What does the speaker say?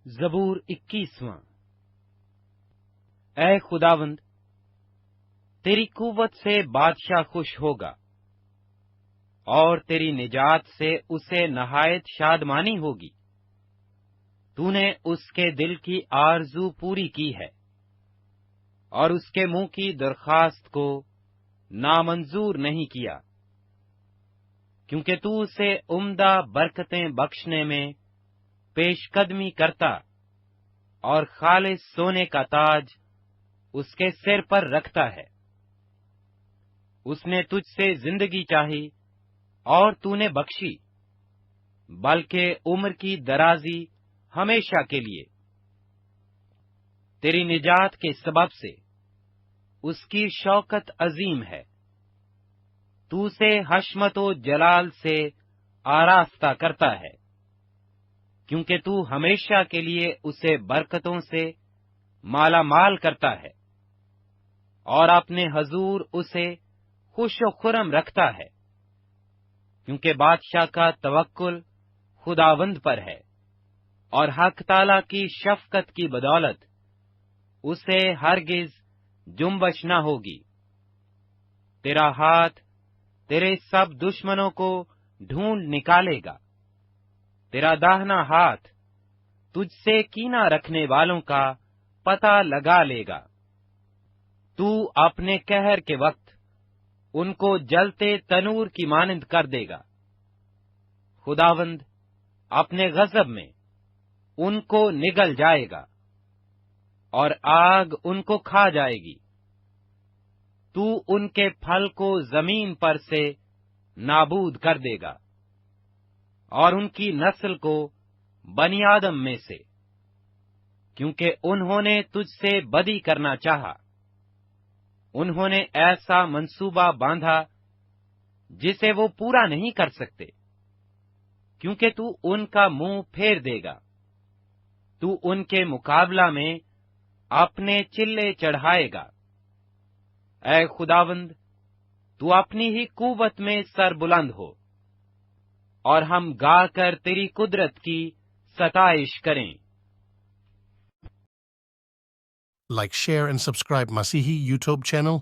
زبور 21واں۔ اے خداوند، تیری قوت سے بادشاہ خوش ہوگا، اور تیری نجات سے اسے نہایت شادمانی ہوگی۔ تو نے اس کے دل کی آرزو پوری کی ہے، اور اس کے منہ کی درخواست کو نامنظور نہیں کیا، کیونکہ تو اسے عمدہ برکتیں بخشنے میں پیش قدمی کرتا، اور خالص سونے کا تاج اس کے سر پر رکھتا ہے۔ اس نے تجھ سے زندگی چاہی اور تو نے بخشی، بلکہ عمر کی درازی ہمیشہ کے لیے۔ تیری نجات کے سبب سے اس کی شوکت عظیم ہے۔ تو اسے حشمت و جلال سے آراستہ کرتا ہے، کیونکہ تو ہمیشہ کے لیے اسے برکتوں سے مالا مال کرتا ہے، اور اپنے حضور اسے خوش و خرم رکھتا ہے، کیونکہ بادشاہ کا توکل خداوند پر ہے، اور حق تعالی کی شفقت کی بدولت اسے ہرگز جنبش نہ ہوگی۔ تیرا ہاتھ تیرے سب دشمنوں کو ڈھونڈ نکالے گا، تیرا داہنا ہاتھ تجھ سے کینہ رکھنے والوں کا پتہ لگا لے گا۔ تو اپنے قہر کے وقت ان کو جلتے تنور کی مانند کر دے گا۔ خداوند اپنے غضب میں ان کو نگل جائے گا، اور آگ ان کو کھا جائے گی۔ تو ان کے پھل کو زمین پر سے نابود کر دے گا، اور ان کی نسل کو بنی آدم میں سے، کیونکہ انہوں نے تجھ سے بدی کرنا چاہا۔ انہوں نے ایسا منصوبہ باندھا جسے وہ پورا نہیں کر سکتے، کیونکہ تو ان کا منہ پھیر دے گا۔ تو ان کے مقابلہ میں اپنے چلے چڑھائے گا۔ اے خداوند، تو اپنی ہی قوت میں سر بلند ہو، اور ہم گا کر تیری قدرت کی ستائش کریں۔ Like, share, and subscribe Masihi YouTube channel.